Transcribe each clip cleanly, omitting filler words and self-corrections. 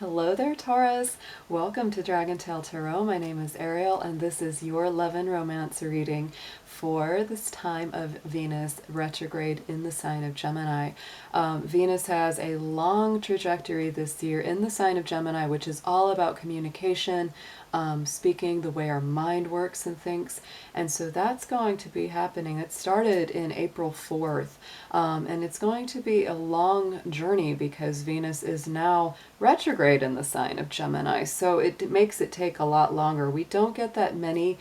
Hello there, Taurus. Welcome to DragonTaleTarot. My name is Ariel, and this is your love and romance reading for this time of Venus retrograde in the sign of Gemini. Venus has a long trajectory this year in the sign of Gemini, which is all about communication, speaking, the way our mind works and thinks. And so that's going to be happening. It started in April 4th, and it's going to be a long journey because Venus is now retrograde in the sign of Gemini. So it makes it take a lot longer. We don't get that many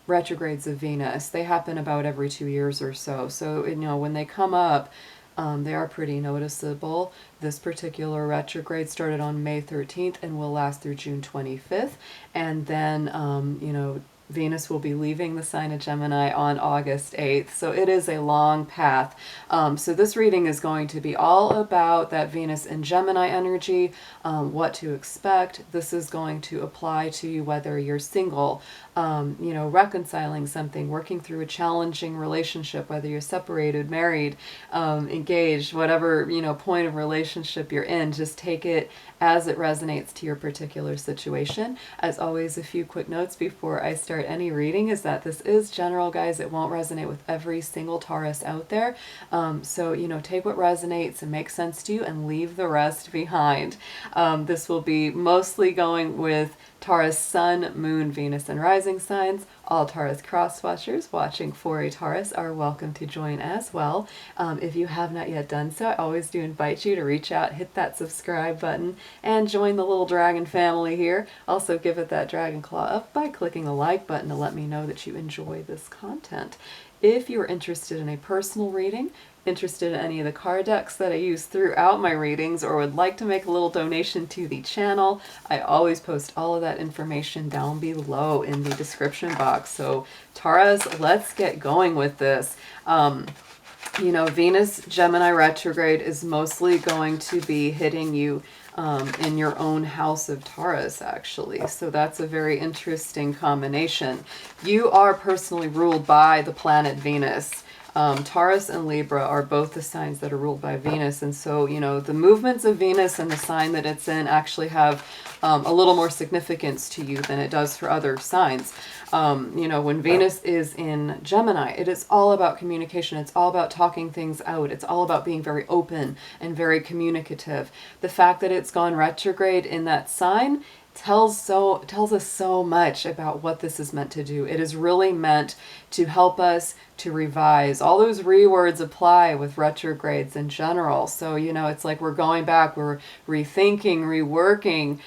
retrogrades of Venus. They happen about every 2 years or so. So, when they come up, they are pretty noticeable. This particular retrograde started on May 13th and will last through June 25th. And then, Venus will be leaving the sign of Gemini on August 8th. So it is a long path. So this reading is going to be all about that Venus and Gemini energy, what to expect. This is going to apply to you whether you're single, reconciling something, working through a challenging relationship, whether you're separated, married, engaged, whatever, point of relationship you're in. Just take it as it resonates to your particular situation. As always, a few quick notes before I start any reading is that this is general, guys. It won't resonate with every single Taurus out there. So, take what resonates and makes sense to you and leave the rest behind. This will be mostly going with Taurus Sun, Moon, Venus, and Rising signs. All Taurus cross-watchers watching for a Taurus are welcome to join as well. If you have not yet done so, I always do invite you to reach out, hit that subscribe button, and join the little dragon family here. Also give it that dragon claw up by clicking the like button to let me know that you enjoy this content. If you're interested in a personal reading, interested in any of the card decks that I use throughout my readings, or would like to make a little donation to the channel, I always post all of that information down below in the description box. So Taurus, let's get going with this. Venus Gemini retrograde is mostly going to be hitting you in your own house of Taurus, actually. So that's a very interesting combination. You are personally ruled by the planet Venus. Taurus and Libra are both the signs that are ruled by Venus. And so, the movements of Venus and the sign that it's in actually have a little more significance to you than it does for other signs. When Venus is in Gemini, it is all about communication. It's all about talking things out. It's all about being very open and very communicative. The fact that it's gone retrograde in that sign tells us so much about what this is meant to do. It is really meant to help us to revise. All those rewords apply with retrogrades in general. So, it's like we're going back, we're rethinking, reworking,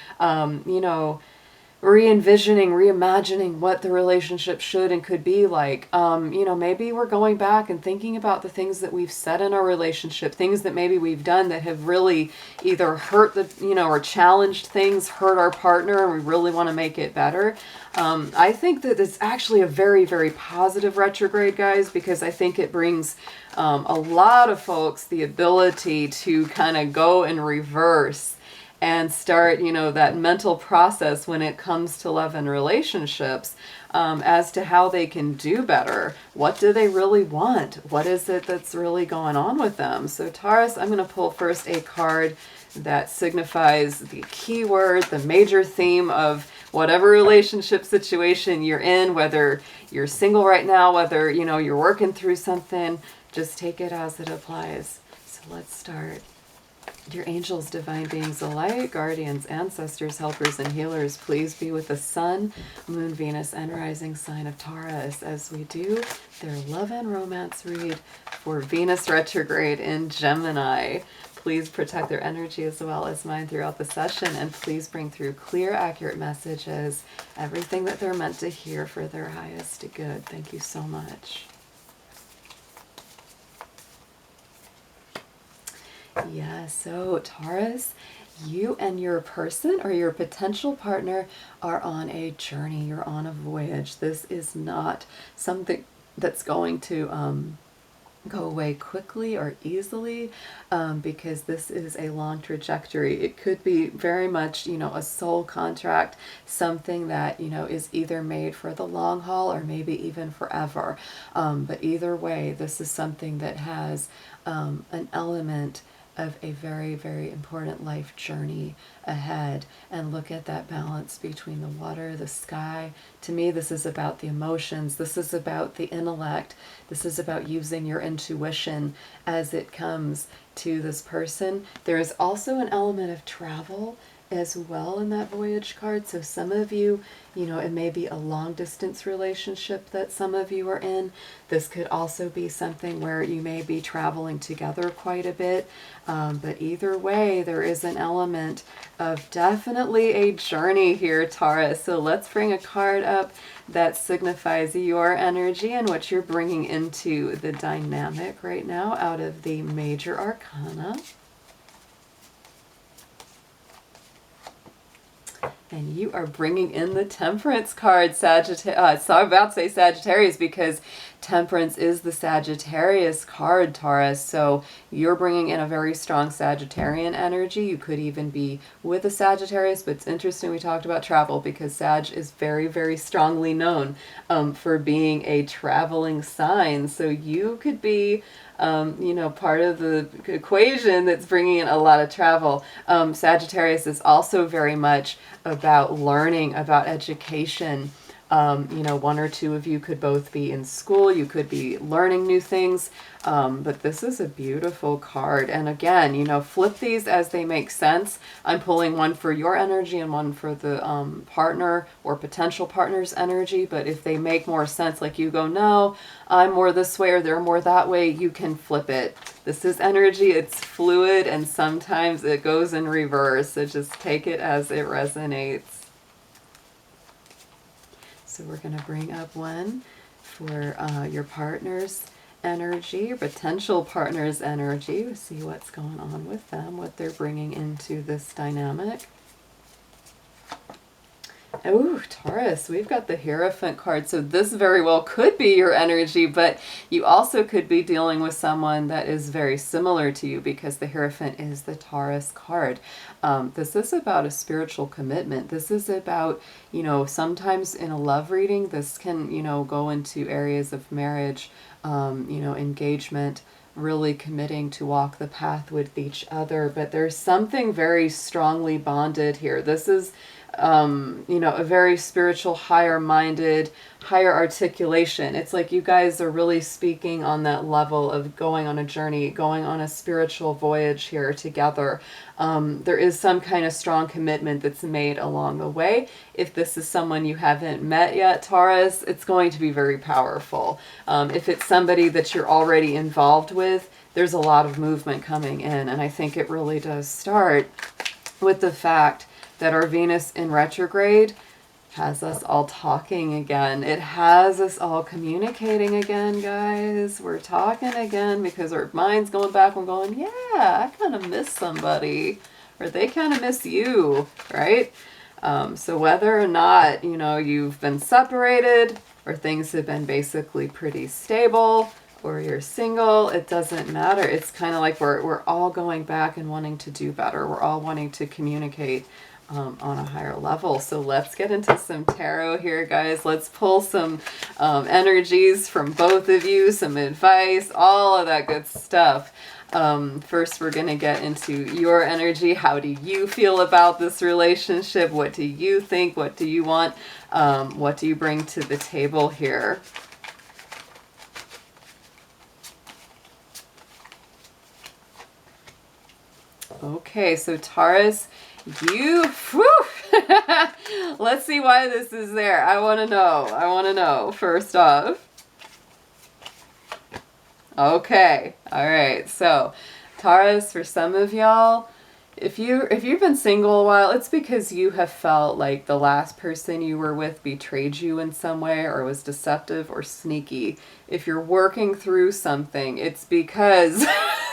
re-envisioning, reimagining what the relationship should and could be like. Maybe we're going back and thinking about the things that we've said in our relationship, things that maybe we've done that have really either hurt or challenged things, hurt our partner, and we really want to make it better. I think that it's actually a very, very positive retrograde, guys, because I think it brings a lot of folks the ability to kind of go in reverse and start, that mental process when it comes to love and relationships, as to how they can do better. What do they really want? What is it that's really going on with them? So Taurus, I'm going to pull first a card that signifies the keyword, the major theme of whatever relationship situation you're in, whether you're single right now, whether, you're working through something. Just take it as it applies. So let's start. Your angels, divine beings alike, guardians, ancestors, helpers, and healers, please be with the Sun, Moon, Venus, and Rising sign of Taurus as we do their love and romance read for Venus retrograde in Gemini. Please protect their energy as well as mine throughout the session, and please bring through clear, accurate messages, everything that they're meant to hear for their highest good. Thank you so much. Yeah, so Taurus, you and your person or your potential partner are on a journey. You're on a voyage. This is not something that's going to go away quickly or easily, because this is a long trajectory. It could be very much, a soul contract, something that, is either made for the long haul or maybe even forever. But either way, this is something that has an element of a very, very important life journey ahead. And look at that balance between the water, the sky. To me, this is about the emotions. This is about the intellect. This is about using your intuition as it comes to this person. There is also an element of travel as well in that voyage card. So some of you, it may be a long distance relationship that some of you are in. This could also be something where you may be traveling together quite a bit. But either way, there is an element of definitely a journey here, Taurus. So let's bring a card up that signifies your energy and what you're bringing into the dynamic right now out of the Major Arcana. And you are bringing in the Temperance card, Sagittarius. So I'm about to say Sagittarius because Temperance is the Sagittarius card, Taurus. So you're bringing in a very strong Sagittarian energy. You could even be with a Sagittarius, but it's interesting we talked about travel because Sag is very, very strongly known for being a traveling sign. So you could be part of the equation that's bringing in a lot of travel. Sagittarius is also very much about learning, about education. One or two of you could both be in school. You could be learning new things. But this is a beautiful card. And again, flip these as they make sense. I'm pulling one for your energy and one for the partner or potential partner's energy. But if they make more sense, like you go, no, I'm more this way or they're more that way, you can flip it. This is energy. It's fluid and sometimes it goes in reverse. So just take it as it resonates. So we're going to bring up one for your partner's energy, your potential partner's energy. We'll see what's going on with them, what they're bringing into this dynamic. Oh, Taurus, we've got the Hierophant card. So this very well could be your energy, but you also could be dealing with someone that is very similar to you because the Hierophant is the Taurus card. This is about a spiritual commitment. This is about, sometimes in a love reading, this can, go into areas of marriage, engagement, really committing to walk the path with each other. But there's something very strongly bonded here. This is a very spiritual, higher-minded, higher articulation. It's like you guys are really speaking on that level of going on a journey, going on a spiritual voyage here together. There is some kind of strong commitment that's made along the way. If this is someone you haven't met yet, Taurus, it's going to be very powerful. If it's somebody that you're already involved with, there's a lot of movement coming in. And I think it really does start with the fact that our Venus in retrograde has us all talking again. It has us all communicating again, guys. We're talking again because our mind's going back. We're going, yeah, I kind of miss somebody, or they kind of miss you, right? So whether or not, you've been separated or things have been basically pretty stable or you're single, it doesn't matter. It's kind of like we're all going back and wanting to do better. We're all wanting to communicate on a higher level. So let's get into some tarot here, guys. Let's pull some energies from both of you, some advice, all of that good stuff. First, we're going to get into your energy. How do you feel about this relationship? What do you think? What do you want? What do you bring to the table here? Okay, so Taurus, let's see why this is there. I want to know first off. Okay. All right. So Taurus, for some of y'all, if you've been single a while, it's because you have felt like the last person you were with betrayed you in some way or was deceptive or sneaky. If you're working through something, it's because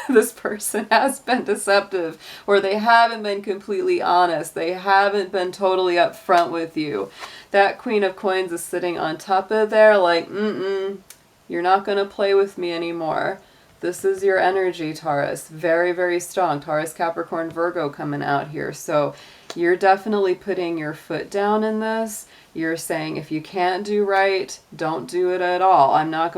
this person has been deceptive or they haven't been completely honest. They haven't been totally upfront with you. That Queen of Coins is sitting on top of there like, you're not going to play with me anymore. This is your energy, Taurus. Very, very strong. Taurus, Capricorn, Virgo coming out here. So you're definitely putting your foot down in this. You're saying if you can't do right, don't do it at all.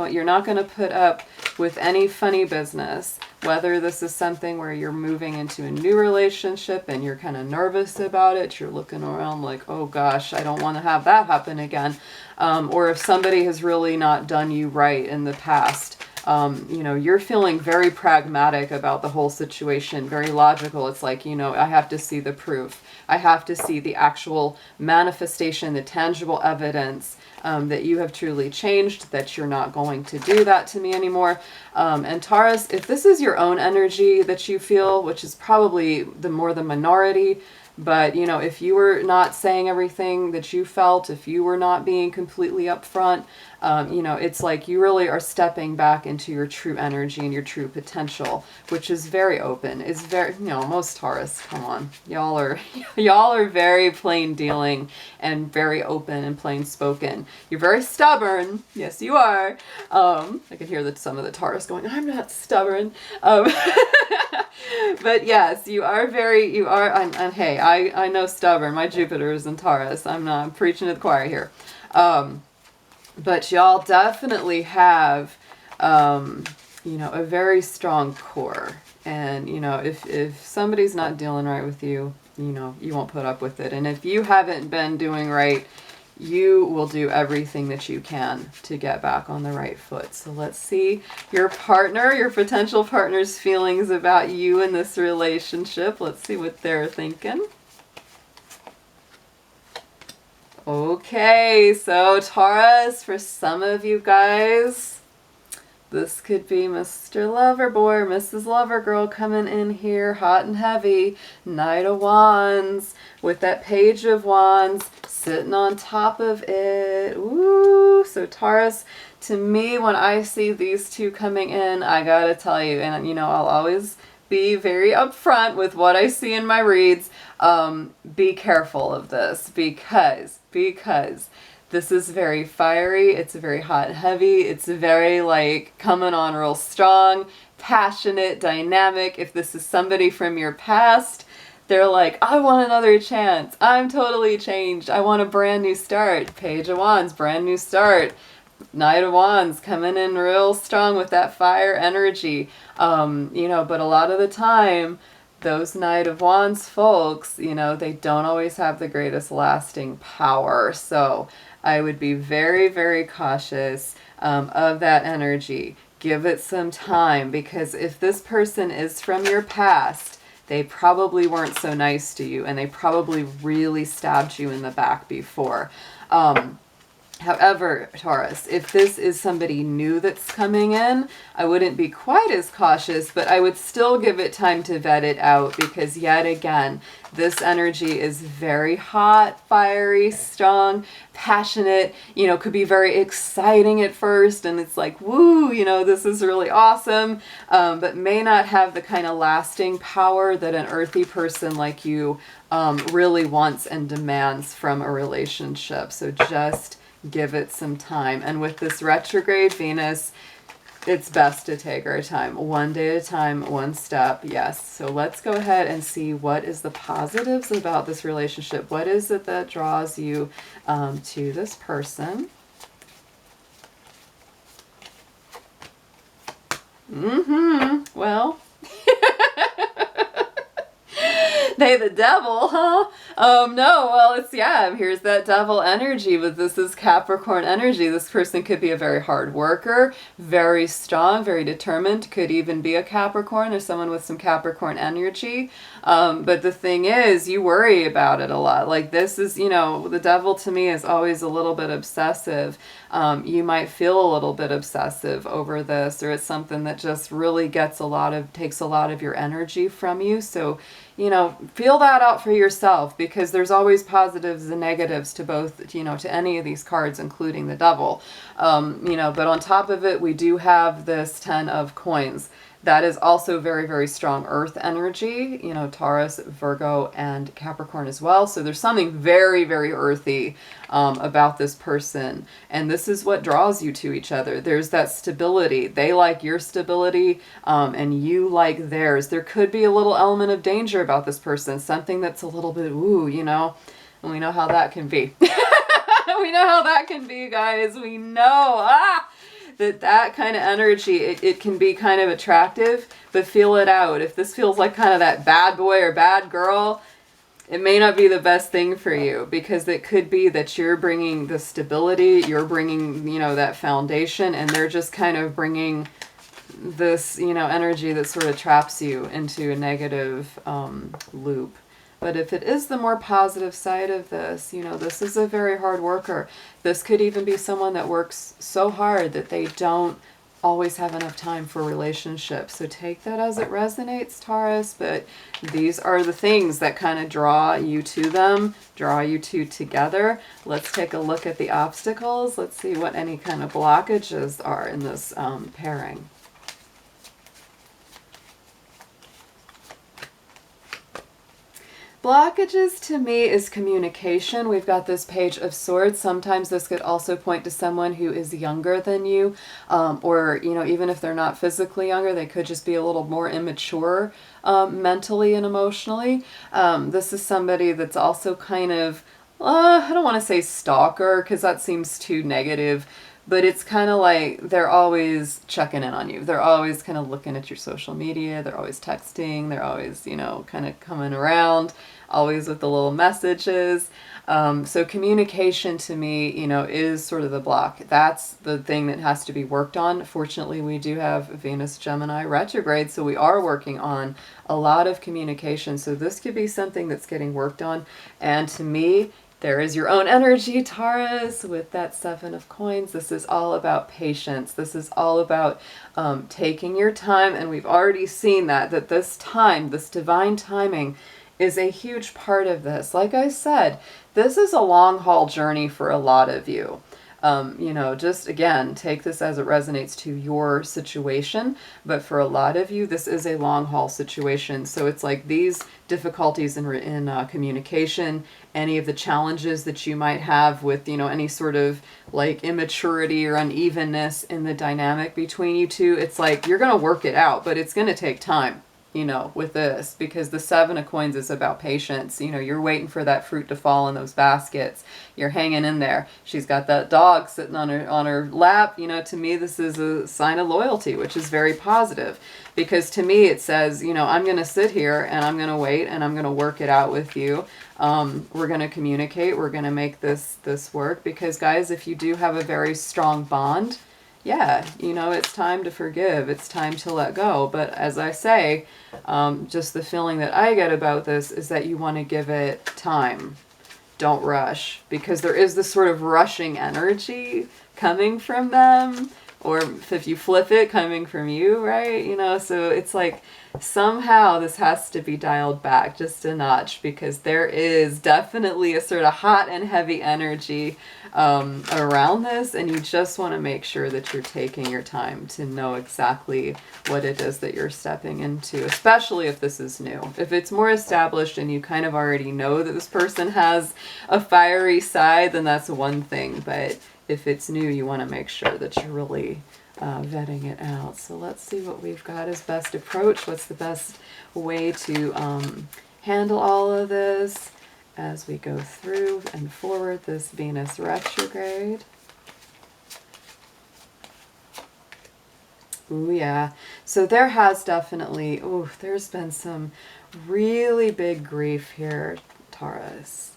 You're not going to put up with any funny business. whether this is something where you're moving into a new relationship and you're kind of nervous about it, you're looking around like, oh gosh, I don't want to have that happen again. Or if somebody has really not done you right in the past, you know, you're feeling very pragmatic about the whole situation, very logical. It's like, you know, I have to see the proof. I have to see the actual manifestation, the tangible evidence that you have truly changed, that you're not going to do that to me anymore. And Taurus, if this is your own energy that you feel, which is probably the minority, but, you know, if you were not saying everything that you felt, if you were not being completely upfront, you know, it's like you really are stepping back into your true energy and your true potential, which is very open. It's very, you know, most Taurus, come on, y'all are very plain dealing and very open and plain spoken. You're very stubborn. Yes, you are. I can hear some of the Taurus going, I'm not stubborn. But yes, you are, and hey, I know stubborn. My Jupiter is in Taurus. I'm preaching to the choir here. But y'all definitely have, you know, a very strong core. And, you know, if somebody's not dealing right with you, you know, you won't put up with it. And if you haven't been doing right, you will do everything that you can to get back on the right foot. So let's see your partner, your potential partner's feelings about you in this relationship. Let's see what they're thinking. Okay, so Taurus, for some of you guys, this could be Mr. Loverboy or Mrs. Lovergirl coming in here hot and heavy. Knight of Wands with that Page of Wands sitting on top of it. Ooh, so Taurus, to me, when I see these two coming in, I gotta tell you, and you know, I'll always be very upfront with what I see in my reads. Be careful of this because this is very fiery. It's very hot and heavy. It's very like coming on real strong, passionate, dynamic. If this is somebody from your past, they're like, I want another chance. I'm totally changed. I want a brand new start. Page of Wands, brand new start. Knight of Wands coming in real strong with that fire energy. You know, but a lot of the time, those Knight of Wands folks, you know, they don't always have the greatest lasting power. So I would be very, very cautious of that energy. Give it some time, because if this person is from your past, they probably weren't so nice to you and they probably really stabbed you in the back before. However, Taurus, if this is somebody new that's coming in, I wouldn't be quite as cautious, but I would still give it time to vet it out, because yet again, this energy is very hot, fiery, strong, passionate, you know, could be very exciting at first, and it's like, woo, you know, this is really awesome, but may not have the kind of lasting power that an earthy person like you really wants and demands from a relationship. So just give it some time. And with this retrograde Venus, it's best to take our time, one day at a time, one step. Yes. So let's go ahead and see what is the positives about this relationship. What is it that draws you to this person? Well, they the devil, huh? No, well, it's, yeah, here's that devil energy, but this is Capricorn energy. This person could be a very hard worker, very strong, very determined, could even be a Capricorn or someone with some Capricorn energy. But the thing is, you worry about it a lot. Like, this is, you know, the devil to me is always a little bit obsessive. You might feel a little bit obsessive over this, or it's something that just really takes a lot of your energy from you. So, you know, feel that out for yourself, because there's always positives and negatives to both, you know, to any of these cards, including the devil. You know, but on top of it, we do have this 10 of coins. That is also very, very strong earth energy, you know, Taurus, Virgo, and Capricorn as well. So there's something very, very earthy about this person. And this is what draws you to each other. There's that stability. They like your stability and you like theirs. There could be a little element of danger about this person, something that's a little bit, ooh, you know, and we know how that can be. We know how that can be, guys. We know. that kind of energy, it can be kind of attractive, but feel it out. If this feels like kind of that bad boy or bad girl, it may not be the best thing for you, because it could be that you're bringing the stability, you're bringing, you know, that foundation, and they're just kind of bringing this, you know, energy that sort of traps you into a negative loop. But if it is the more positive side of this, you know, this is a very hard worker. This could even be someone that works so hard that they don't always have enough time for relationships. So take that as it resonates, Taurus, but these are the things that kind of draw you to them, draw you two together. Let's take a look at the obstacles. Let's see what any kind of blockages are in this pairing. Blockages to me is communication. We've got this Page of Swords. Sometimes this could also point to someone who is younger than you, or, you know, even if they're not physically younger, they could just be a little more immature mentally and emotionally. This is somebody that's also kind of, I don't want to say stalker, because that seems too negative, but it's kind of like they're always checking in on you. They're always kind of looking at your social media. They're always texting. They're always, you know, kind of coming around, always with the little messages. So communication to me, you know, is sort of the block. That's the thing that has to be worked on. Fortunately, we do have Venus Gemini retrograde, so we are working on a lot of communication. So this could be something that's getting worked on. And to me, there is your own energy, Taurus, with that Seven of Coins. This is all about patience. This is all about taking your time. And we've already seen that this time, this divine timing, is a huge part of this. Like I said, this is a long haul journey for a lot of you. You know, just again, take this as it resonates to your situation. But for a lot of you, this is a long haul situation. So it's like these difficulties in communication, any of the challenges that you might have with, you know, any sort of like immaturity or unevenness in the dynamic between you two. It's like you're going to work it out, but it's going to take time, you know, with this, because the Seven of Coins is about patience. You know, you're waiting for that fruit to fall in those baskets. You're hanging in there. She's got that dog sitting on her lap. You know, to me, this is a sign of loyalty, which is very positive, because to me, it says, you know, I'm going to sit here and I'm going to wait and I'm going to work it out with you. We're going to communicate. We're going to make this work, because guys, if you do have a very strong bond, yeah, you know, it's time to forgive. It's time to let go. But as I say, just the feeling that I get about this is that you want to give it time. Don't rush, because there is this sort of rushing energy coming from them, or if you flip it, coming from you, right? You know, so it's like somehow this has to be dialed back just a notch, because there is definitely a sort of hot and heavy energy around this, and you just want to make sure that you're taking your time to know exactly what it is that you're stepping into, especially if this is new. If it's more established and you kind of already know that this person has a fiery side, then that's one thing, but if it's new, you want to make sure that you're really vetting it out. So let's see what we've got as best approach. What's the best way to handle all of this as we go through and forward this Venus retrograde? Ooh, yeah. So there has definitely, there's been some really big grief here, Taurus.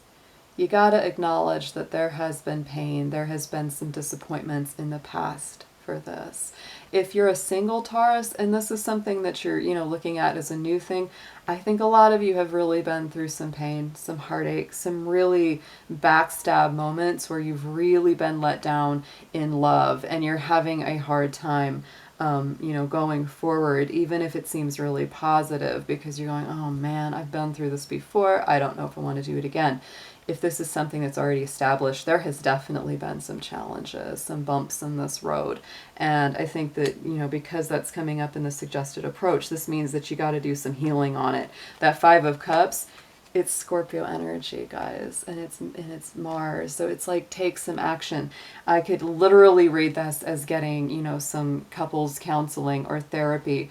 You got to acknowledge that there has been pain. There has been some disappointments in the past for this. If you're a single Taurus, and this is something that you're, you know, looking at as a new thing, I think a lot of you have really been through some pain, some heartache, some really backstab moments where you've really been let down in love, and you're having a hard time you know, going forward, even if it seems really positive, because you're going, oh man, I've been through this before. I don't know if I want to do it again. If this is something that's already established, there has definitely been some challenges, some bumps in this road. And I think that, you know, because that's coming up in the suggested approach, this means that you got to do some healing on it. That Five of Cups, it's Scorpio energy, guys, and it's Mars. So it's like, take some action. I could literally read this as getting, you know, some couples counseling or therapy,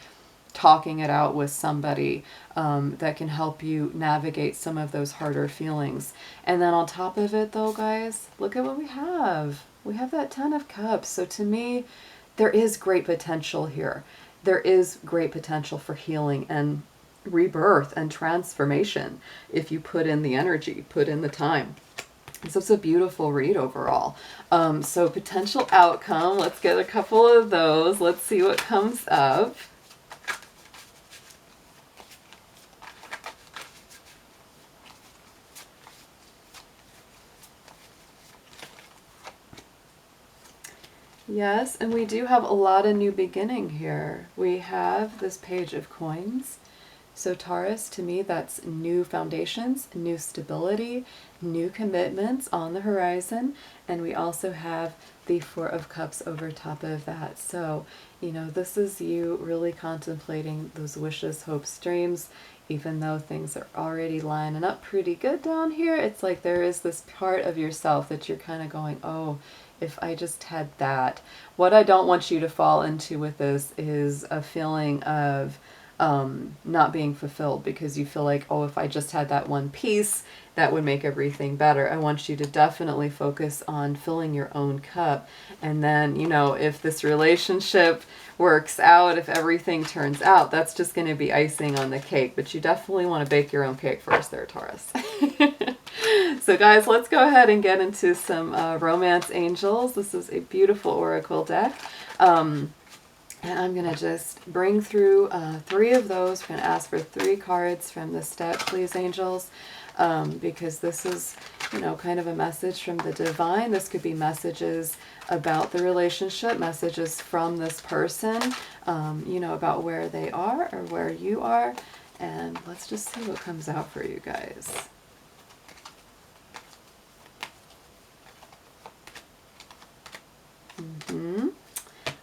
talking it out with somebody that can help you navigate some of those harder feelings. And then on top of it, though, guys, look at what we have. We have that Ten of Cups. So to me, there is great potential here. There is great potential for healing and rebirth and transformation if you put in the energy, put in the time. So it's a beautiful read overall. So potential outcome, let's get a couple of those. Let's see what comes up. Yes, and we do have a lot of new beginning here. We have this Page of Coins. So Taurus, to me, that's new foundations, new stability, new commitments on the horizon. And we also have the Four of Cups over top of that. So, you know, this is you really contemplating those wishes, hopes, dreams. Even though things are already lining up pretty good down here, it's like there is this part of yourself that you're kind of going, oh, if I just had that. What I don't want you to fall into with this is a feeling of not being fulfilled because you feel like, oh, if I just had that one piece, that would make everything better. I want you to definitely focus on filling your own cup. And then, you know, if this relationship works out, if everything turns out, that's just going to be icing on the cake. But you definitely want to bake your own cake first there, Taurus. So guys, let's go ahead and get into some romance angels. This is a beautiful oracle deck. And I'm going to just bring through 3 of those. We're going to ask for 3 cards from this deck, please, angels, because this is, you know, kind of a message from the divine. This could be messages about the relationship, messages from this person, you know, about where they are or where you are. And let's just see what comes out for you guys.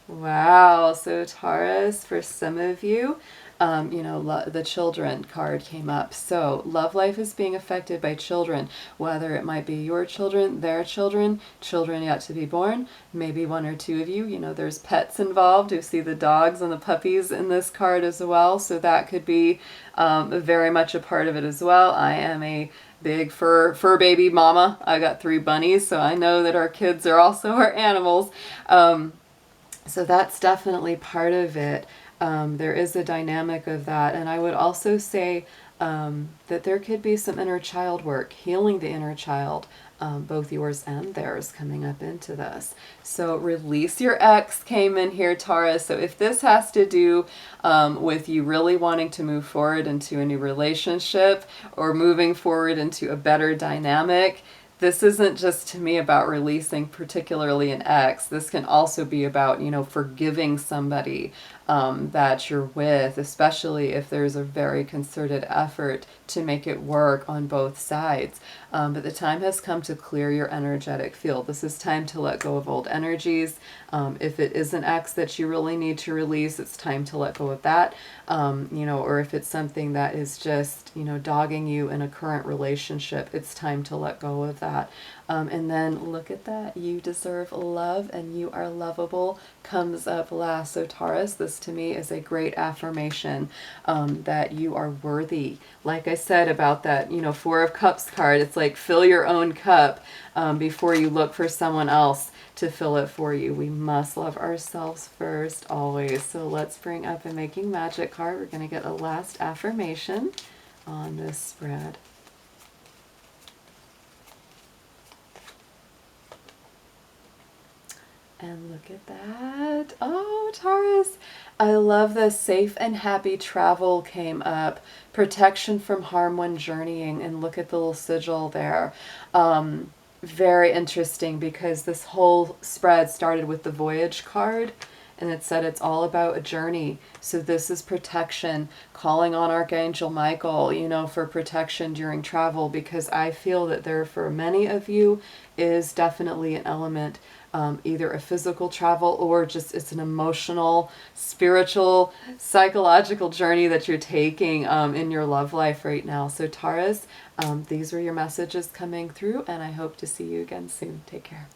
Wow, so Taurus, for some of you, you know, the children card came up. So love life is being affected by children, whether it might be your children, their children, children yet to be born, maybe 1 or 2 of you. You know, there's pets involved. You see the dogs and the puppies in this card as well. So that could be very much a part of it as well. I am a big fur baby mama. I got 3 bunnies, so I know that our kids are also our animals. So that's definitely part of it. There is a dynamic of that. And I would also say that there could be some inner child work, healing the inner child, both yours and theirs coming up into this. So release your ex came in here, Taurus. So if this has to do with you really wanting to move forward into a new relationship or moving forward into a better dynamic, this isn't just to me about releasing particularly an ex. This can also be about, you know, forgiving somebody that you're with, especially if there's a very concerted effort to make it work on both sides. But the time has come to clear your energetic field. This is time to let go of old energies. If it is an ex that you really need to release, it's time to let go of that. You know, or if it's something that is just, you know, dogging you in a current relationship, it's time to let go of that. And then look at that. You deserve love and you are lovable comes up last. So Taurus, this to me is a great affirmation that you are worthy. Like I said about that, you know, 4 of Cups card, it's like fill your own cup before you look for someone else to fill it for you. We must love ourselves first, always. So let's bring up a Making Magic card. We're going to get a last affirmation on this spread. And look at that. Oh, Taurus. I love the safe and happy travel came up. Protection from harm when journeying. And look at the little sigil there. Very interesting because this whole spread started with the Voyage card. And it said it's all about a journey. So this is protection, calling on Archangel Michael, you know, for protection during travel, because I feel that there for many of you is definitely an element, either a physical travel or just it's an emotional, spiritual, psychological journey that you're taking in your love life right now. So Taurus, these were your messages coming through, and I hope to see you again soon. Take care.